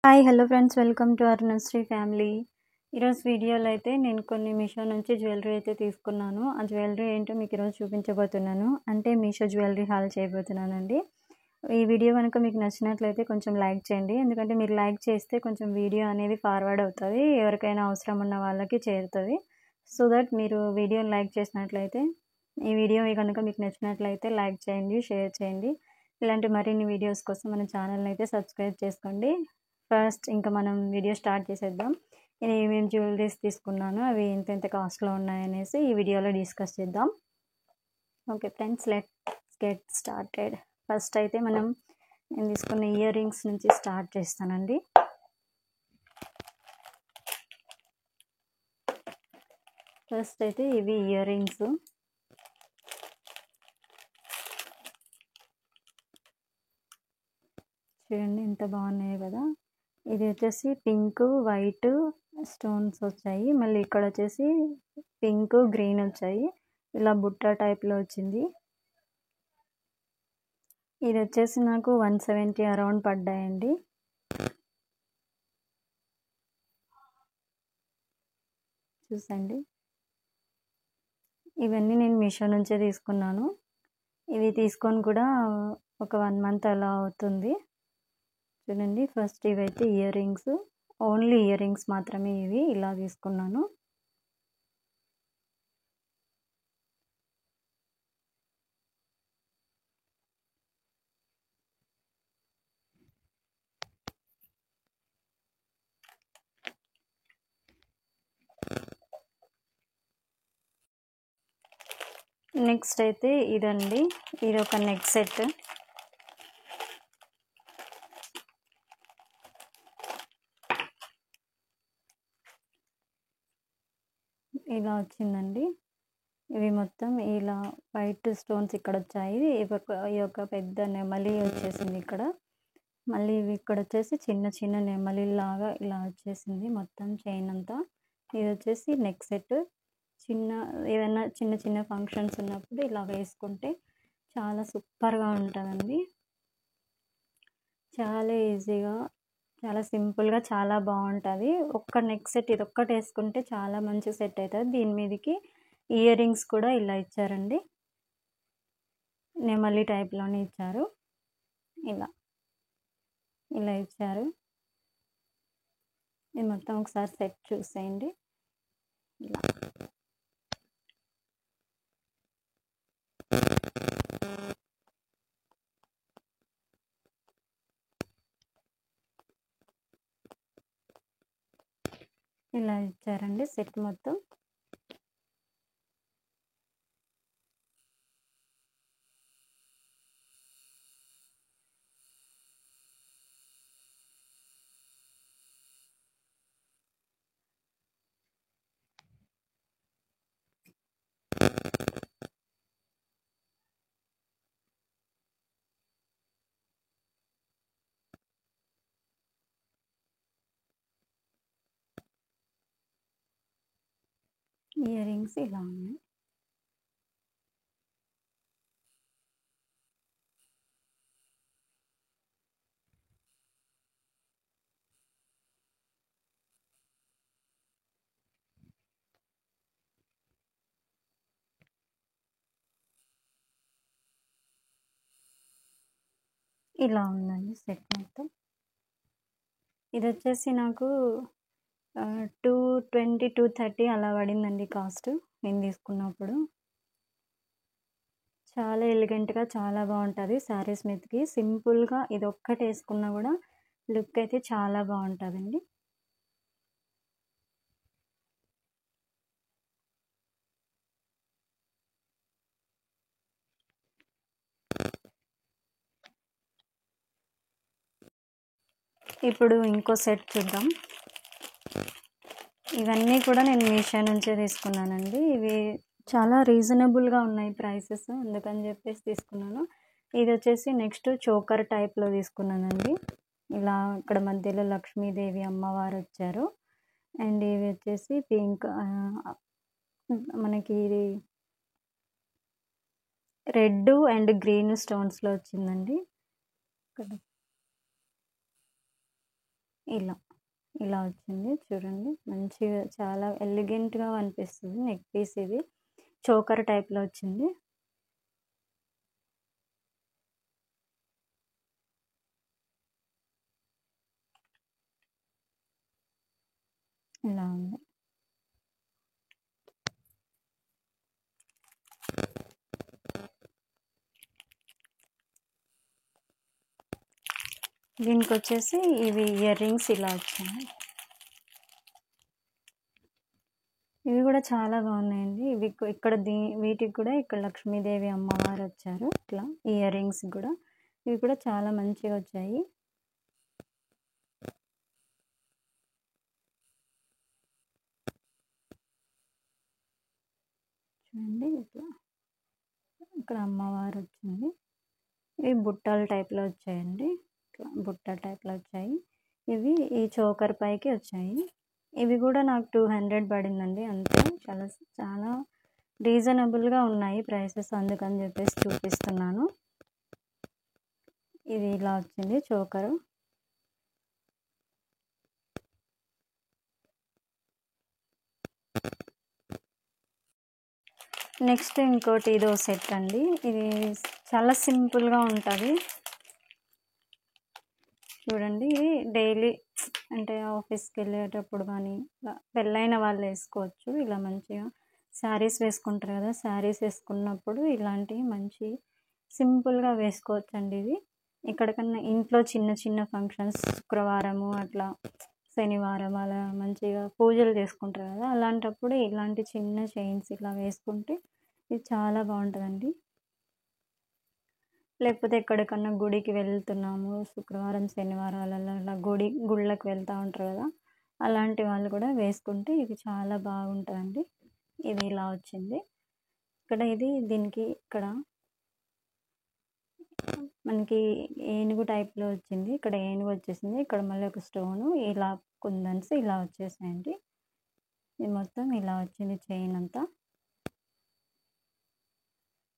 Hi hello friends, welcome to Arunasri family. ఈరోజు వీడియోలో అయితే నేను కొన్ని మీషో నుంచి జ్యువెలరీ అయితే తీసుకున్నాను. ఆ జ్యువెలరీ ఏంటో మీకు ఈరోజు చూపించబోతున్నాను. అంటే మీషో జ్యువెలరీ హాల్ చేయబోతున్నానండి. ఈ వీడియో కనుక మీకు నచ్చినట్లయితే కొంచెం లైక్ చేయండి. ఎందుకంటే మీరు లైక్ చేస్తే కొంచెం వీడియో అనేది ఫార్వర్డ్ అవుతుంది, ఎవరికైనా అవసరం ఉన్న వాళ్ళకి చేరుతుంది. సో దట్ మీరు వీడియోని లైక్ చేసినట్లయితే, ఈ వీడియో కనుక మీకు నచ్చినట్లయితే లైక్ చేయండి, షేర్ చేయండి. ఇలాంటి మరిన్ని వీడియోస్ కోసం మన ఛానల్ని అయితే సబ్స్క్రైబ్ చేసుకోండి. ఫస్ట్ ఇంకా మనం వీడియో స్టార్ట్ చేసేద్దాం. నేను ఏమేమి జ్యువెలరీస్ తీసుకున్నాను, అవి ఎంతెంత కాస్ట్లో ఉన్నాయనేసి ఈ వీడియోలో డిస్కస్ చేద్దాం. Okay friends, let's get started. First అయితే నేను తీసుకున్న ఇయర్ రింగ్స్ నుంచి స్టార్ట్ చేస్తానండి. ఫస్ట్ అయితే ఇవి ఇయర్ రింగ్స్. చూడండి ఎంత బాగున్నాయి కదా. ఇది వచ్చేసి పింక్ వైట్ స్టోన్స్ వచ్చాయి, మళ్ళీ ఇక్కడ వచ్చేసి పింక్ గ్రీన్ వచ్చాయి, ఇలా బుట్ట టైప్లో వచ్చింది. ఇది వచ్చేసి నాకు 170 అరౌండ్ పడ్డాయండి. చూసండి, ఇవన్నీ నేను మీషో నుంచే తీసుకున్నాను. ఇవి తీసుకొని కూడా ఒక 1 మంత్ అలా అవుతుంది. చూడండి, ఫస్ట్ ఇవైతే ear rings, only ear rings మాత్రమే ఇవి ఇలా తీసుకున్నాను. నెక్స్ట్ అయితే ఇదండి, ఇది ఒక నెక్ సెట్. ఇలా వచ్చిందండి. ఇవి మొత్తం ఇలా వైట్ స్టోన్స్ ఇక్కడ వచ్చాయి. ఈ యొక్క పెద్ద నెమలి వచ్చేసింది ఇక్కడ. మళ్ళీ ఇవి ఇక్కడ వచ్చేసి చిన్న చిన్న నెమలిలాగా ఇలా వచ్చేసింది మొత్తం చైన్ అంతా. ఇది వచ్చేసి నెక్ సెట్. ఏదైనా చిన్న చిన్న ఫంక్షన్స్ ఉన్నప్పుడు ఇలా వేసుకుంటే చాలా సూపర్గా ఉంటుందండి. చాలా ఈజీగా, చాలా సింపుల్గా, చాలా బాగుంటుంది. ఒక్క నెక్ సెట్ ఇది ఒక్కటి వేసుకుంటే చాలా మంచి సెట్ అవుతుంది. దీని మీదకి ఇయర్ రింగ్స్ కూడా ఇలా ఇచ్చారండి, నెమలి టైప్లోనే ఇచ్చారు. ఇలా ఇలా ఇచ్చారు. ఇది మొత్తం ఒకసారి సెట్ చూసేయండి. ఇలా ఇలా ఇచ్చారండి సెట్ మొత్తం. ఇయర్ రింగ్స్ ఇలా ఉన్నాయి. ఇలా ఉందండి సెట్ మొత్తం. ఇది వచ్చేసి నాకు 220 230 అలా పడిందండి కాస్ట్ నేను తీసుకున్నప్పుడు. చాలా ఎలిగెంట్గా, చాలా బాగుంటుంది శారీస్ మీదకి. సింపుల్గా ఇది ఒక్కటి వేసుకున్నా కూడా లుక్ అయితే చాలా బాగుంటుందండి. ఇప్పుడు ఇంకో సెట్ చూద్దాం. ఇవన్నీ కూడా నేను మీషో నుంచే తీసుకున్నానండి. ఇవి చాలా రీజనబుల్గా ఉన్నాయి ప్రైసెస్, అందుకని చెప్పేసి తీసుకున్నాను. ఇది వచ్చేసి నెక్స్ట్ చోకర్ టైప్లో తీసుకున్నానండి. ఇలా ఇక్కడ మధ్యలో లక్ష్మీదేవి అమ్మవారు వచ్చారు. అండ్ ఇవి వచ్చేసి పింక్, మనకి ఇది రెడ్ అండ్ గ్రీన్ స్టోన్స్లో వచ్చిందండి. ఇక్కడ ఇలా వచ్చింది చూడండి. మంచిగా చాలా ఎలిగెంట్‌గా అనిపిస్తుంది. నెక్ పీస్ ఇది చోకర్ టైప్‌లో వచ్చింది. ఇలా ఉంది. దీనికొచ్చేసి ఇవి ఇయర్ రింగ్స్ ఇలా వచ్చాయి. ఇవి కూడా చాలా బాగున్నాయండి. ఇవి ఇక్కడ వీటికి కూడా ఇక్కడ లక్ష్మీదేవి అమ్మవారు వచ్చారు. ఇట్లా ఇయర్ రింగ్స్ కూడా ఇవి కూడా చాలా మంచిగా వచ్చాయి. చూడండి ఇట్లా ఇక్కడ అమ్మవారు వచ్చింది. ఇవి బుట్టల టైప్లో వచ్చాయండి. ఇట్లా బుట్ట టైప్లో వచ్చాయి. ఇవి ఈ చోకర్ పైకి వచ్చాయి. ఇవి కూడా నాకు 200 పడిందండి. అంతే చాలా రీజనబుల్గా ఉన్నాయి ప్రైసెస్, అందుకని చెప్పేసి చూపిస్తున్నాను. ఇది ఇలా వచ్చింది చోకరు. నెక్స్ట్ ఇంకోటి ఇదో సెట్ అండి. ఇది చాలా సింపుల్గా ఉంటుంది. చూడండి ఇది డైలీ అంటే ఆఫీస్కి వెళ్ళేటప్పుడు కానీ పెళ్ళైన వాళ్ళు వేసుకోవచ్చు. ఇలా మంచిగా శారీస్ వేసుకుంటారు కదా, శారీస్ వేసుకున్నప్పుడు ఇలాంటివి మంచి సింపుల్గా వేసుకోవచ్చు అండి. ఇది ఎక్కడికన్నా ఇంట్లో చిన్న చిన్న ఫంక్షన్స్, శుక్రవారము అట్లా శనివారం అలా మంచిగా పూజలు చేసుకుంటారు కదా, అలాంటప్పుడు ఇలాంటి చిన్న చైన్స్ ఇలా వేసుకుంటే ఇది చాలా బాగుంటుందండి. లేకపోతే ఎక్కడికన్నా గుడికి వెళ్తున్నాము, శుక్రవారం శనివారాలలో అలా గుళ్ళకి వెళ్తూ ఉంటారు కదా, అలాంటి వాళ్ళు కూడా వేసుకుంటే ఇది చాలా బాగుంటుందండి. ఇది ఇలా వచ్చింది. ఇక్కడ దీనికి ఇక్కడ మనకి ఏనుగు టైప్లో వచ్చింది. ఇక్కడ ఏనుగు వచ్చేసింది. ఇక్కడ మళ్ళీ ఒక స్టోను, ఇలా కుందన్స్ ఇలా వచ్చేసాయండి. ఇది మొత్తం ఇలా వచ్చింది చైన్ అంతా.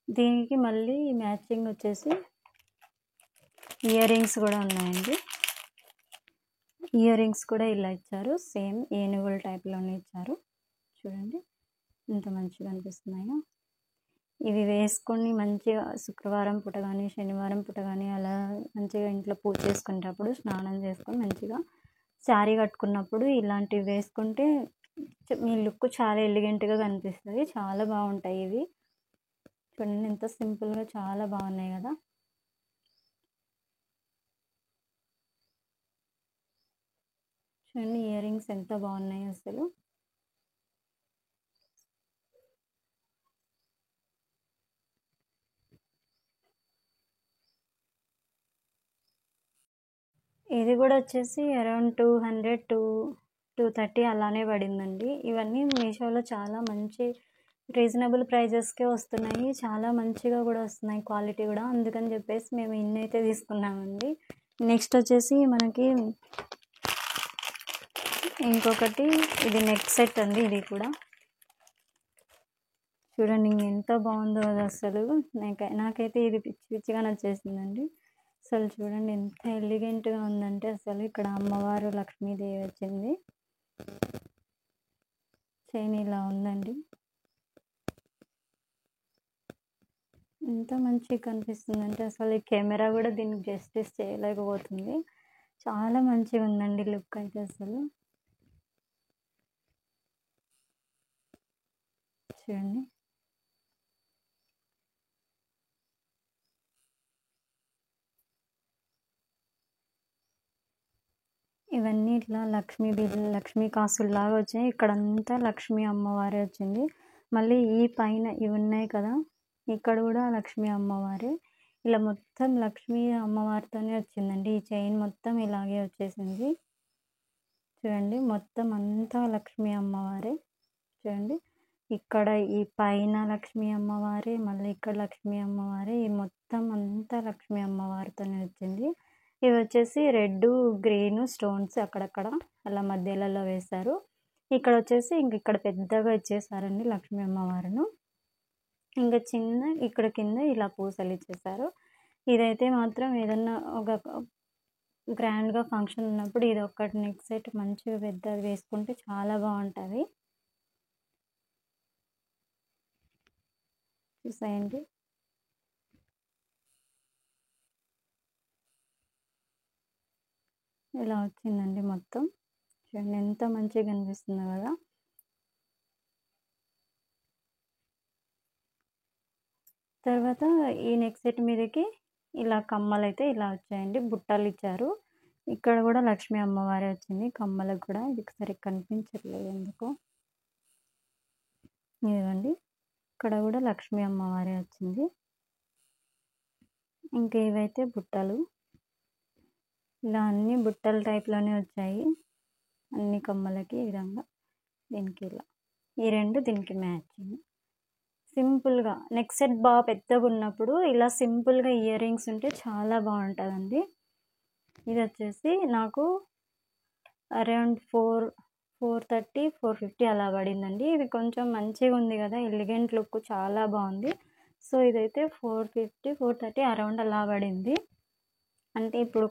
దీనికి మళ్ళీ మ్యాచింగ్ వచ్చేసి ఇయర్ రింగ్స్ కూడా ఉన్నాయండి. ఇయర్ రింగ్స్ కూడా ఇలా ఇచ్చారు. సేమ్ ఏనుగుల టైప్లోనే ఇచ్చారు. చూడండి ఎంత మంచిగా అనిపిస్తున్నాయో. ఇవి వేసుకొని మంచిగా శుక్రవారం పూట కానీ శనివారం పూట కానీ అలా మంచిగా ఇంట్లో పూజ చేసుకునేటప్పుడు స్నానం చేసుకొని మంచిగా శారీ కట్టుకున్నప్పుడు ఇలాంటివి వేసుకుంటే మీ లుక్ చాలా ఎలిగెంట్గా కనిపిస్తుంది. చాలా బాగుంటాయి ఇవి. చూడండి ఎంత సింపుల్గా చాలా బాగున్నాయి కదా. చూడండి ఇయర్ రింగ్స్ ఎంత బాగున్నాయి అసలు. ఇది కూడా వచ్చేసి అరౌండ్ 200 to 230 అలానే పడిందండి. ఇవన్నీ మీషోలో చాలా మంచి రీజనబుల్ ప్రైజెస్కే వస్తున్నాయి. చాలా మంచిగా కూడా వస్తున్నాయి, క్వాలిటీ కూడా. అందుకని చెప్పేసి మేము ఇన్నైతే తీసుకున్నామండి. నెక్స్ట్ వచ్చేసి మనకి ఇంకొకటి ఇది నెక్ సెట్ అండి. ఇది కూడా చూడండి ఎంత బాగుందో అది అసలు. నాకైతే ఇది పిచ్చిగా నచ్చేసిందండి అసలు. చూడండి ఎంత ఎలిగెంట్గా ఉందంటే అసలు. ఇక్కడ అమ్మవారు లక్ష్మీదేవి వచ్చింది. చైన్ ఇలా ఉందండి. ఎంత మంచిగా కనిపిస్తుందంటే అసలు ఈ కెమెరా కూడా దీనికి జస్టిస్ చేయలేకపోతుంది. చాలా మంచిగా ఉందండి లుక్ అయితే అసలు. చూడండి ఇవన్నీ ఇట్లా లక్ష్మీ కాసుల్లాగా వచ్చాయి. ఇక్కడంతా లక్ష్మీ అమ్మవారే వచ్చింది. మళ్ళీ ఈ పైన ఇవి ఉన్నాయి కదా, ఇక్కడ కూడా లక్ష్మీ అమ్మవారే. ఇలా మొత్తం లక్ష్మీ అమ్మవారితోనే వచ్చిందండి. ఈ చైన్ మొత్తం ఇలాగే వచ్చేసింది. చూడండి మొత్తం అంతా లక్ష్మీ అమ్మవారే. చూడండి ఇక్కడ ఈ పైన లక్ష్మీ అమ్మవారే, మళ్ళీ ఇక్కడ లక్ష్మీ అమ్మవారే. ఈ మొత్తం అంతా లక్ష్మీ అమ్మవారితోనే వచ్చింది. ఇవి వచ్చేసి రెడ్ గ్రీన్ స్టోన్స్ అక్కడక్కడ అలా మధ్యలలో వేశారు. ఇక్కడ వచ్చేసి ఇక్కడ పెద్దగా ఇచ్చేసారండి లక్ష్మీ అమ్మవారును. ఇంకా చిన్న ఇక్కడ కింద ఇలా పూసలు ఇచ్చేసారు. ఇదైతే మాత్రం ఏదన్నా ఒక గ్రాండ్గా ఫంక్షన్ ఉన్నప్పుడు ఇది ఒక్కటి నెక్ సెట్ మంచిగా పెద్దది వేసుకుంటే చాలా బాగుంటుంది. చూసేయండి. ఇలా వచ్చిందండి మొత్తం. చూడండి ఎంత మంచిగా కనిపిస్తుందో కదా. తర్వాత ఈ నెక్ సెట్ మీదకి ఇలా కమ్మలైతే ఇలా వచ్చాయండి. బుట్టలు ఇచ్చారు. ఇక్కడ కూడా లక్ష్మీ అమ్మవారే వచ్చింది. కమ్మలకు కూడా ఇది సరిగ్గా కనిపించట్లేదు ఎందుకో. ఇదిగోండి ఇక్కడ కూడా లక్ష్మీ అమ్మవారే వచ్చింది. ఇంకా ఇవైతే బుట్టలు. ఇలా అన్ని బుట్టల టైప్లోనే వచ్చాయి అన్ని కమ్మలకి. ఈ విధంగా దీనికి ఇలా ఈ రెండు దీనికి మ్యాచింగ్. సింపుల్గా నెక్ సెట్ బాగా పెద్దగా ఉన్నప్పుడు ఇలా సింపుల్గా ఇయర్ రింగ్స్ ఉంటే చాలా బాగుంటుందండి. ఇది వచ్చేసి నాకు అరౌండ్ 430, 450 అలా పడిందండి. ఇది కొంచెం మంచిగా ఉంది కదా, ఎలిగెంట్ లుక్ చాలా బాగుంది. సో ఇదైతే 450, 430 అరౌండ్ అలా పడింది. అంటే ఇప్పుడు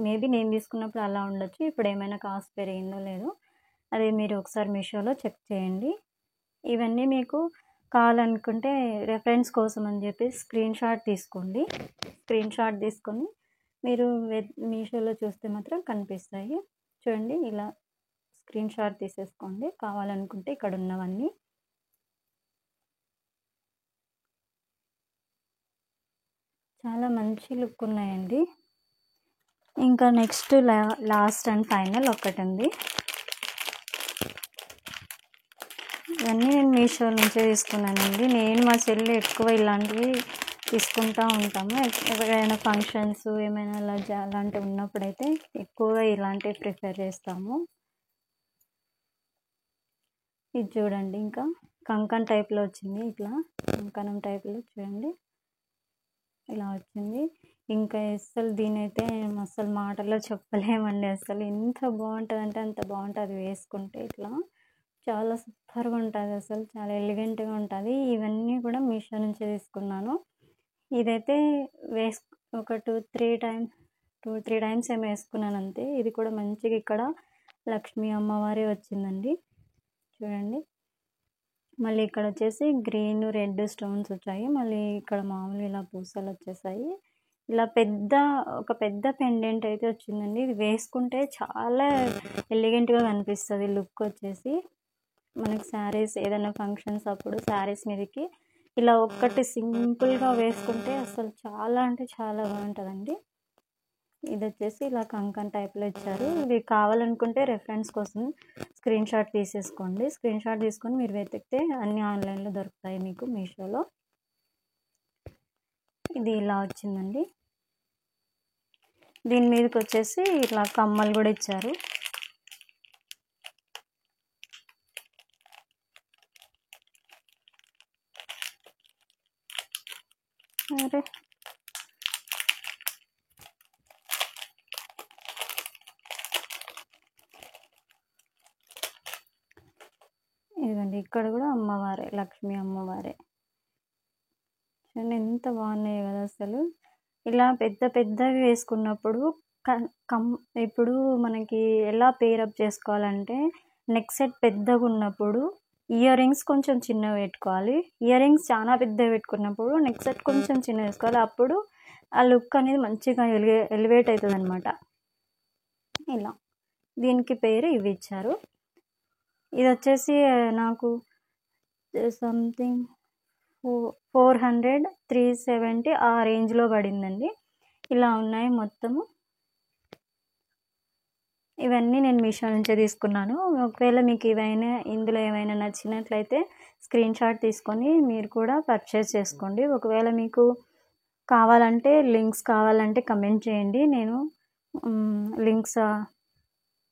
మేబీ నేను తీసుకున్నప్పుడు అలా ఉండొచ్చు. ఇప్పుడు ఏమైనా కాస్ట్ పెరిగిందో లేదో అది మీరు ఒకసారి మీషోలో చెక్ చేయండి. ఇవన్నీ మీకు కావాలనుకుంటే రెఫరెన్స్ కోసం అని చెప్పి స్క్రీన్ షాట్ తీసుకోండి. స్క్రీన్ షాట్ తీసుకొని మీరు మీషోలో చూస్తే మాత్రం కనిపిస్తాయి. చూడండి ఇలా స్క్రీన్ షాట్ తీసేసుకోండి కావాలనుకుంటే. ఇక్కడ ఉన్నవన్నీ చాలా మంచి లుక్ ఉన్నాయండి. ఇంకా నెక్స్ట్ లాస్ట్ అండ్ ఫైనల్ ఒకటి ఉంది. ఇవన్నీ నేను మీషో నుంచే తీసుకున్నానండి. నేను మా చెల్లి ఎక్కువ ఇలాంటివి తీసుకుంటూ ఉంటాము. ఎవరైనా ఫంక్షన్స్ ఏమైనా అలాంటివి ఉన్నప్పుడైతే ఎక్కువగా ఇలాంటివి ప్రిఫర్ చేస్తాము. ఇది చూడండి ఇంకా కంకణం టైప్లో వచ్చింది. ఇట్లా కంకణం టైప్లో చూడండి ఇలా వచ్చింది. ఇంకా అసలు దీనైతే అసలు మాటల్లో చెప్పలేమండి. అసలు ఎంత బాగుంటుంది అంటే అంత బాగుంటుంది వేసుకుంటే. ఇట్లా చాలా సూపర్గా ఉంటుంది. అసలు చాలా ఎలిగెంట్గా ఉంటుంది. ఇవన్నీ కూడా మీషో నుంచే తీసుకున్నాను. ఇదైతే ఒక 2-3 టైమ్స్ ఏమో వేసుకున్నాను అంతే. ఇది కూడా మంచిగా ఇక్కడ లక్ష్మీ అమ్మవారే వచ్చిందండి. చూడండి మళ్ళీ ఇక్కడ వచ్చేసి గ్రీన్, రెడ్ స్టోన్స్ వచ్చాయి. మళ్ళీ ఇక్కడ మామూలు ఇలా పూసలు వచ్చేసాయి. ఇలా ఒక పెద్ద పెండెంట్ అయితే వచ్చిందండి. ఇది వేసుకుంటే చాలా ఎలిగెంట్గా కనిపిస్తుంది. లుక్ వచ్చేసి మనకి శారీస్ ఏదైనా ఫంక్షన్స్ అప్పుడు శారీస్ మీదకి ఇలా ఒక్కటి సింపుల్గా వేసుకుంటే అసలు చాలా అంటే చాలా బాగుంటుందండి. ఇది వచ్చేసి ఇలా కంకణం టైప్లో ఇచ్చారు. ఇవి కావాలనుకుంటే రెఫరెన్స్ కోసం స్క్రీన్ షాట్ తీసేసుకోండి. స్క్రీన్ షాట్ తీసుకొని మీరు వెతికితే అన్నీ ఆన్లైన్లో దొరుకుతాయి మీకు మీషోలో. ఇది ఇలా వచ్చిందండి. దీని మీదకి వచ్చేసి ఇట్లా కమ్మలు కూడా ఇచ్చారు. అరే ఇదిగోండి ఇక్కడ కూడా అమ్మవారే, లక్ష్మీ అమ్మవారే. చూడండి ఎంత బాగున్నాయి కదా అసలు. ఇలా పెద్దవి వేసుకున్నప్పుడు ఇప్పుడు మనకి ఎలా పేరప్ చేసుకోవాలంటే నెక్ సెట్ పెద్దగా ఉన్నప్పుడు ఇయర్ రింగ్స్ కొంచెం చిన్నవి పెట్టుకోవాలి. ఇయర్ రింగ్స్ చాలా పెద్దవి పెట్టుకున్నప్పుడు నెక్ సెట్ కొంచెం చిన్నవి వేసుకోవాలి. అప్పుడు ఆ లుక్ అనేది మంచిగా ఎలివేట్ అవుతుంది అనమాట. ఇలా దీనికి పేరు ఇవి ఇచ్చారు. ఇది వచ్చేసి నాకు సంథింగ్ 400, 370 ఆ రేంజ్లో పడిందండి. ఇలా ఉన్నాయి మొత్తము. ఇవన్నీ నేను మీషో నుంచే తీసుకున్నాను. ఒకవేళ మీకు ఇందులో ఏమైనా నచ్చినట్లయితే స్క్రీన్ షాట్ తీసుకొని మీరు కూడా పర్చేస్ చేసుకోండి. ఒకవేళ మీకు లింక్స్ కావాలంటే కమెంట్ చేయండి. నేను లింక్స్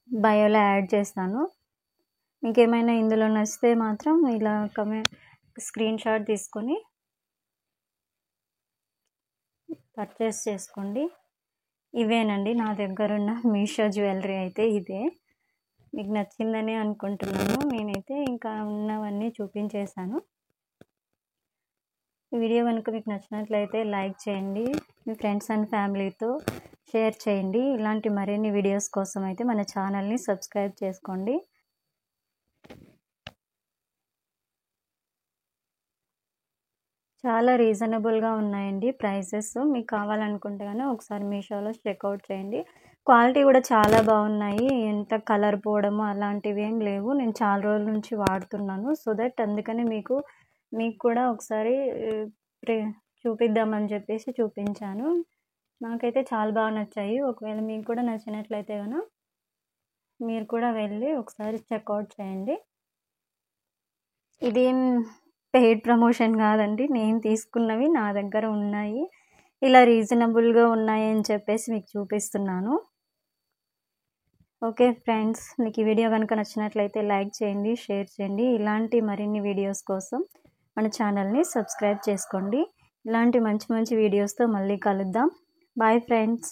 బయోలో యాడ్ చేస్తాను. ఇంకేమైనా ఇందులో నచ్చితే మాత్రం ఇలా స్క్రీన్ షాట్ తీసుకొని పర్చేస్ చేసుకోండి. ఇవేనండి నా దగ్గర ఉన్న మీషో జ్యువెలరీ అయితే ఇదే. మీకు నచ్చిందని అనుకుంటున్నాను. నేనైతే ఇంకా ఉన్నవన్నీ చూపించేశాను. ఈ వీడియో కనుక మీకు నచ్చినట్లయితే లైక్ చేయండి. మీ ఫ్రెండ్స్ అండ్ ఫ్యామిలీతో షేర్ చేయండి. ఇలాంటి మరిన్ని వీడియోస్ కోసం అయితే మన ఛానల్ని సబ్స్క్రైబ్ చేసుకోండి. చాలా రీజనబుల్గా ఉన్నాయండి ప్రైసెస్. మీకు కావాలనుకుంటే కనుక ఒకసారి మీషోలో చెక్అవుట్ చేయండి. క్వాలిటీ కూడా చాలా బాగున్నాయి. ఎంత కలర్ పోవడము అలాంటివి ఏం లేవు. నేను చాలా రోజుల నుంచి వాడుతున్నాను. సో దట్ అందుకని మీకు కూడా ఒకసారి చూపిద్దామని చెప్పేసి చూపించాను. నాకైతే చాలా బాగా నచ్చాయి. ఒకవేళ మీకు కూడా నచ్చినట్లయితే కనుక మీరు కూడా వెళ్ళి ఒకసారి చెక్అవుట్ చేయండి. ఇదేం పెయిడ్ ప్రమోషన్ కాదండి. నేను తీసుకున్నవి నా దగ్గర ఉన్నాయి. ఇలా రీజనబుల్గా ఉన్నాయి అని చెప్పేసి మీకు చూపిస్తున్నాను. ఓకే ఫ్రెండ్స్, మీకు ఈ వీడియో కనుక నచ్చినట్లయితే లైక్ చేయండి, షేర్ చేయండి. ఇలాంటి మరిన్ని వీడియోస్ కోసం మన ఛానల్ని సబ్స్క్రైబ్ చేసుకోండి. ఇలాంటి మంచి మంచి వీడియోస్తో మళ్ళీ కలుద్దాం. Bye friends.